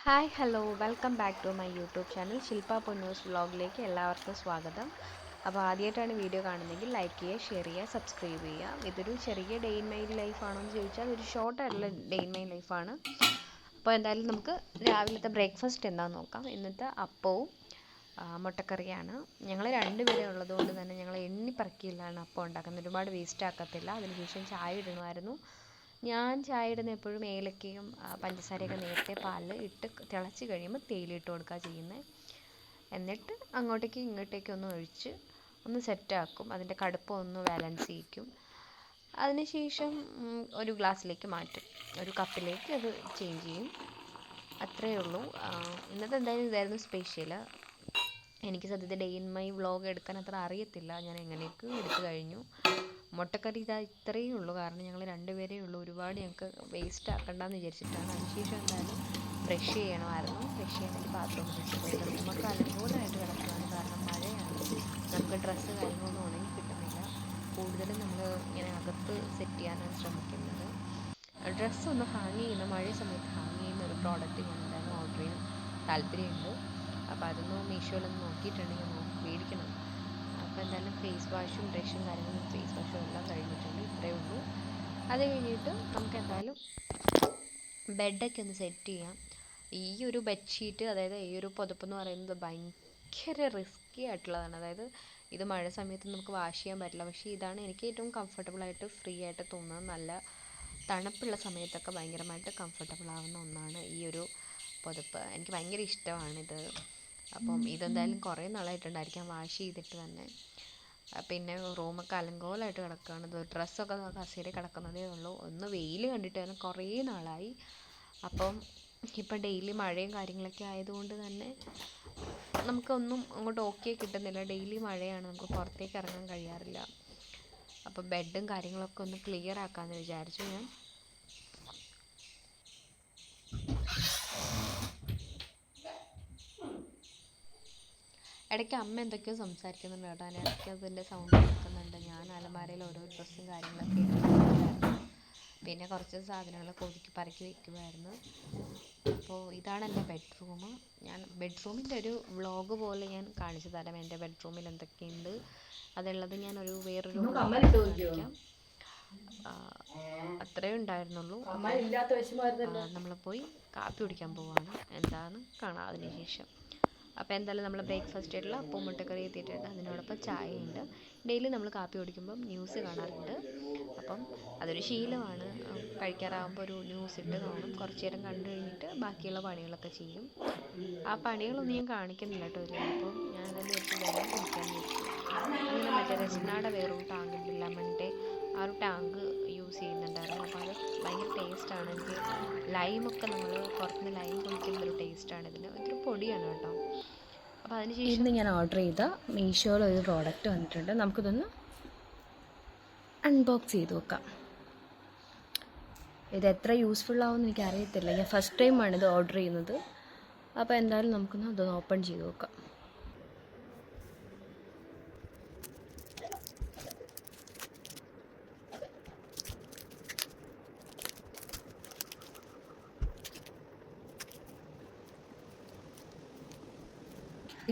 Hi hello welcome back to my YouTube channel Shilpa Ponnus വ്ളോഗിലേക്ക് എല്ലാവർക്കും സ്വാഗതം. അപ്പോൾ ആദ്യമായിട്ടാണ് വീഡിയോ കാണുന്നതെങ്കിൽ ലൈക്ക് ചെയ്യുക, ഷെയർ ചെയ്യുക, സബ്സ്ക്രൈബ് ചെയ്യുക. ഇതൊരു ചെറിയ ഡേ ഇൻ മൈ ലൈഫാണോ എന്ന് ചോദിച്ചാൽ ഒരു ഷോർട്ടായിട്ടുള്ള ഡേ ഇൻ മൈ ലൈഫാണ്. അപ്പോൾ എന്തായാലും നമുക്ക് രാവിലത്തെ ബ്രേക്ക്ഫാസ്റ്റ് എന്താണെന്ന് നോക്കാം. ഇന്നത്തെ അപ്പവും മുട്ടക്കറിയാണ്. ഞങ്ങൾ രണ്ടുപേരെ ഉള്ളതുകൊണ്ട് തന്നെ ഞങ്ങൾ എണ്ണിപ്പറക്കിയില്ലാണ് അപ്പം ഉണ്ടാക്കുന്നത്. ഒരുപാട് വേസ്റ്റ് ആക്കത്തില്ല. അതിനുശേഷം ചായ ഇടണമായിരുന്നു. ഞാൻ ചായ ഇടുന്ന എപ്പോഴും ഏലക്കയും പഞ്ചസാരയൊക്കെ നേരത്തെ പാലിൽ ഇട്ട് തിളച്ച് കഴിയുമ്പോൾ തേയില ഇട്ട് കൊടുക്കുക ചെയ്യുന്നത്. എന്നിട്ട് അങ്ങോട്ടേക്ക് ഇങ്ങോട്ടേക്ക് ഒന്ന് ഒഴിച്ച് ഒന്ന് സെറ്റാക്കും. അതിൻ്റെ കടുപ്പം ഒന്ന് ബാലൻസ് ചെയ്യിക്കും. അതിനുശേഷം ഒരു ഗ്ലാസ്സിലേക്ക് മാറ്റും, ഒരു കപ്പിലേക്ക് അത് ചേഞ്ച് ചെയ്യും. അത്രയേ ഉള്ളൂ. ഇന്നത്തെ എന്തായാലും ഇതായിരുന്നു സ്പെഷ്യൽ. എനിക്ക് സത്യത്തിൽ ഡേ ഇൻ മൈ വ്ളോഗ് എടുക്കാൻ അത്ര അറിയത്തില്ല. ഞാൻ എങ്ങനെയൊക്കെ എടുത്തു കഴിഞ്ഞു. മുട്ടക്കറി ഇതാ ഇത്രയേ ഉള്ളൂ, കാരണം ഞങ്ങൾ രണ്ടുപേരേ ഉള്ളൂ. ഒരുപാട് ഞങ്ങൾക്ക് വേസ്റ്റ് ആക്കണ്ടെന്ന് വിചാരിച്ചിട്ടാണ്. അതിനുശേഷം എന്തായാലും ബ്രഷ് ചെയ്യണമായിരുന്നു. ബ്രഷ് ചെയ്യാൻ വേണ്ടി ബാത്റൂമിൽ വെച്ചിട്ട് റൂമൊക്കെ അലങ്കോലമായിട്ട് കിടക്കുകയാണ്. കാരണം മഴയാണ്, നമുക്ക് ഡ്രസ്സ് കാര്യങ്ങളൊന്നും ഉണങ്ങി കിട്ടുന്നില്ല. കൂടുതലും നമ്മൾ ഇങ്ങനെ അകത്ത് സെറ്റ് ചെയ്യാനാണ് ശ്രമിക്കുന്നത്. ഡ്രസ്സൊന്ന് ഹാങ് ചെയ്യുന്ന, മഴ സമയത്ത് ഹാങ് ചെയ്യുന്ന ഒരു പ്രോഡക്റ്റ് ഞാൻ എന്തായാലും ഓർഡർ ചെയ്യാൻ താല്പര്യമുണ്ട്. അപ്പോൾ അതൊന്ന് മീഷോയിലൊന്ന് നോക്കിയിട്ടുണ്ടെങ്കിൽ മേടിക്കണം. അപ്പോൾ എന്തായാലും ഫേസ് വാഷും ബ്രഷും കാര്യങ്ങളും ഫേസ് വാഷും എല്ലാം കഴിഞ്ഞിട്ടുണ്ട്. ഇത്രയേ ഉള്ളൂ. അത് കഴിഞ്ഞിട്ട് നമുക്ക് എന്തായാലും ബെഡൊക്കെ ഒന്ന് സെറ്റ് ചെയ്യാം. ഈ ഒരു ബെഡ്ഷീറ്റ്, അതായത് ഈ ഒരു പുതപ്പെന്ന് പറയുന്നത് ഭയങ്കര റിസ്ക്കി ആയിട്ടുള്ളതാണ്. അതായത് ഇത് മഴ സമയത്ത് നമുക്ക് വാഷ് ചെയ്യാൻ പറ്റില്ല. പക്ഷേ ഇതാണ് എനിക്ക് ഏറ്റവും കംഫർട്ടബിളായിട്ട് ഫ്രീ ആയിട്ട് തോന്നുന്നത്. നല്ല തണുപ്പുള്ള സമയത്തൊക്കെ ഭയങ്കരമായിട്ട് കംഫർട്ടബിൾ ആവുന്ന ഒന്നാണ് ഈ ഒരു പുതപ്പ്. എനിക്ക് ഭയങ്കര ഇഷ്ടമാണിത്. അപ്പം ഇതെന്തായാലും കുറേ നാളായിട്ടുണ്ടായിരിക്കാം വാഷ് ചെയ്തിട്ട് തന്നെ. പിന്നെ റൂമൊക്കെ അലങ്കോലമായിട്ട് കിടക്കുകയാണ്. ഡ്രസ്സൊക്കെ കസേരയിൽ കിടക്കുന്നതേ ഉള്ളൂ. ഒന്ന് വെയിൽ കണ്ടിട്ട് തന്നെ കുറേ നാളായി. അപ്പം ഇപ്പം ഡെയിലി മഴയും കാര്യങ്ങളൊക്കെ ആയതുകൊണ്ട് തന്നെ നമുക്കൊന്നും അങ്ങോട്ട് ഓക്കെ കിട്ടുന്നില്ല. ഡെയിലി മഴയാണ്, നമുക്ക് പുറത്തേക്ക് ഇറങ്ങാൻ കഴിയാറില്ല. അപ്പോൾ ബെഡും കാര്യങ്ങളൊക്കെ ഒന്ന് ക്ലിയർ ആക്കാമെന്ന് വിചാരിച്ചു ഞാൻ. ഇടയ്ക്ക് അമ്മ എന്തൊക്കെയോ സംസാരിക്കുന്നുണ്ട് കേട്ടോ. ഇടയ്ക്ക് അതിൻ്റെ സൗണ്ട് കേൾക്കുന്നുണ്ട്. ഞാൻ അലമാരയിൽ ഓരോ ഡ്രസ്സും കാര്യങ്ങളൊക്കെ ഇടുന്നുണ്ടായിരുന്നു. പിന്നെ കുറച്ച് സാധനങ്ങളൊക്കെ ഒതുക്കി പറക്കി വെക്കുമായിരുന്നു. അപ്പോൾ ഇതാണ് എൻ്റെ ബെഡ്റൂം. ഞാൻ ബെഡ്റൂമിൻ്റെ ഒരു വ്ളോഗ് പോലെ ഞാൻ കാണിച്ചു തരാം. എൻ്റെ ബെഡ്റൂമിൽ എന്തൊക്കെയുണ്ട് അതുള്ളത് ഞാൻ വേറൊരു കാണിക്കാം. അത്രയേ ഉണ്ടായിരുന്നുള്ളൂ. നമ്മൾ പോയി കാപ്പി കുടിക്കാൻ പോവാണ്. എന്താണ് കാണാം അതിന് ശേഷം. അപ്പോൾ എന്തായാലും നമ്മൾ ബ്രേക്ക്ഫാസ്റ്റ് ആയിട്ടുള്ള അപ്പവും മുട്ടക്കറി എത്തിയിട്ടുണ്ട്. അതിനോടൊപ്പം ചായയുണ്ട്. ഡെയിലി നമ്മൾ കാപ്പി കുടിക്കുമ്പം ന്യൂസ് കാണാറുണ്ട്. അപ്പം അതൊരു ശീലമാണ്. കഴിക്കാറാകുമ്പോൾ ഒരു ന്യൂസ് ഇട്ട് കാണും. കുറച്ച് നേരം കണ്ടു കഴിഞ്ഞിട്ട് ബാക്കിയുള്ള പണികളൊക്കെ ചെയ്യും. ആ പണികളൊന്നും ഞാൻ കാണിക്കുന്നില്ല കേട്ടോ ഇതിൽ. അപ്പം ഞാൻ എന്തായാലും വെച്ച് വെള്ളം കുടിക്കാൻ വെച്ചു. അങ്ങനെ മറ്റേ റെസ്നാടെ വേറൊരു ടാങ്ക്, ലെമണിൻ്റെ ആ ഒരു ടാങ്ക് യൂസ് ചെയ്യുന്നുണ്ടായിരുന്നു. അപ്പോൾ അത് ഭയങ്കര ടേസ്റ്റാണ്. എനിക്ക് ലൈമൊക്കെ നമ്മൾ പുറത്തുനിന്ന് ലൈം കുടിക്കുന്നൊരു ടേസ്റ്റാണ് ഇതിന്. ഇതൊരു പൊടിയാണ് കേട്ടോ. അപ്പോൾ അതിനുശേഷം ഇന്ന് ഞാൻ ഓർഡർ ചെയ്ത മീഷോയിൽ ഒരു പ്രോഡക്റ്റ് വന്നിട്ടുണ്ട്. നമുക്കിതൊന്ന് അൺബോക്സ് ചെയ്ത് നോക്കാം. ഇത് എത്ര യൂസ്ഫുൾ ആവുമെന്ന് എനിക്കറിയത്തില്ല. ഞാൻ ഫസ്റ്റ് ടൈമാണ് ഇത് ഓർഡർ ചെയ്യുന്നത്. അപ്പോൾ എന്തായാലും നമുക്കൊന്ന് അതൊന്ന് ഓപ്പൺ ചെയ്ത് നോക്കാം.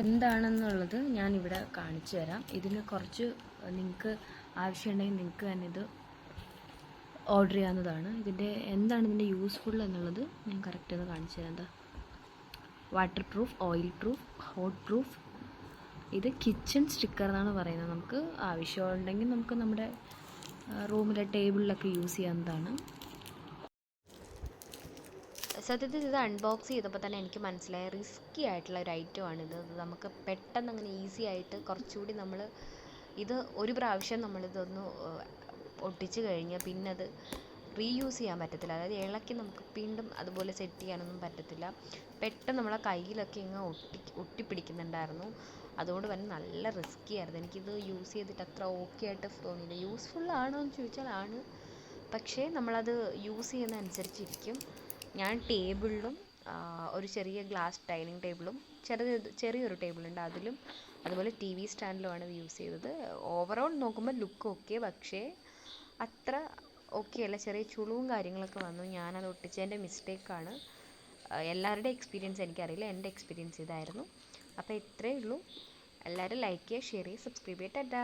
എന്താണെന്നുള്ളത് ഞാനിവിടെ കാണിച്ചു തരാം. ഇതിന് കുറച്ച് നിങ്ങൾക്ക് ആവശ്യമുണ്ടെങ്കിൽ നിങ്ങൾക്ക് തന്നെ ഇത് ഓർഡർ ചെയ്യാവുന്നതാണ്. എന്താണ് ഇതിൻ്റെ യൂസ്ഫുൾ എന്നുള്ളത് ഞാൻ കറക്റ്റ് ഒന്ന് കാണിച്ചു തരാം. എന്താ water proof, oil proof, hot proof. ഇത് കിച്ചൺ സ്റ്റിക്കർ എന്നാണ് പറയുന്നത്. നമുക്ക് ആവശ്യമുണ്ടെങ്കിൽ നമുക്ക് നമ്മുടെ റൂമിലെ ടേബിളിലൊക്കെ യൂസ് ചെയ്യാവുന്നതാണ്. സത്യത്തിൽ ഇത് അൺബോക്സ് ചെയ്തപ്പോൾ തന്നെ എനിക്ക് മനസ്സിലായ റിസ്ക്കി ആയിട്ടുള്ള ഒരു ഐറ്റമാണിത്. നമുക്ക് പെട്ടെന്ന് അങ്ങനെ ഈസി ആയിട്ട് കുറച്ചുകൂടി നമ്മൾ ഇത് ഒരു പ്രാവശ്യം നമ്മളിതൊന്ന് ഒട്ടിച്ച് കഴിഞ്ഞാൽ പിന്നെ അത് റീയൂസ് ചെയ്യാൻ പറ്റത്തില്ല. അതായത് ഇളക്കി നമുക്ക് വീണ്ടും അതുപോലെ സെറ്റ് ചെയ്യാനൊന്നും പറ്റത്തില്ല. പെട്ടെന്ന് നമ്മളെ കയ്യിലൊക്കെ ഇങ്ങ് ഒട്ടിപ്പിടിക്കുന്നുണ്ടായിരുന്നു. അതുകൊണ്ട് തന്നെ നല്ല റിസ്ക്കി ആയിരുന്നു. എനിക്കിത് യൂസ് ചെയ്തിട്ട് അത്ര ഓക്കെ ആയിട്ട് തോന്നിയില്ല. യൂസ്ഫുൾ ആണോ എന്ന് ചോദിച്ചാൽ ആണ്, പക്ഷേ നമ്മളത് യൂസ് ചെയ്യുന്ന അനുസരിച്ചിരിക്കും. ഞാൻ ടേബിളിലും ഒരു ചെറിയ ഗ്ലാസ് ഡൈനിങ് ടേബിളും ചെറിയൊരു ടേബിളുണ്ട് അതിലും, അതുപോലെ ടി വി സ്റ്റാൻഡിലുമാണ് ഇത് യൂസ് ചെയ്തത്. ഓവറോൾ നോക്കുമ്പോൾ ലുക്ക് ഓക്കെ, പക്ഷേ അത്ര ഓക്കെ അല്ല. ചെറിയ ചുളിവും കാര്യങ്ങളൊക്കെ വന്നു. ഞാനത് ഒട്ടിച്ചതിൻ്റെ മിസ്റ്റേക്കാണ്. എല്ലാവരുടെയും എക്സ്പീരിയൻസ് എനിക്കറിയില്ല, എൻ്റെ എക്സ്പീരിയൻസ് ഇതായിരുന്നു. അപ്പോൾ ഇത്രയേ ഉള്ളൂ. എല്ലാവരും ലൈക്ക് ചെയ്യുക, ഷെയർ ചെയ്യുക, സബ്സ്ക്രൈബ് ചെയ്യുക. ടാറ്റാ.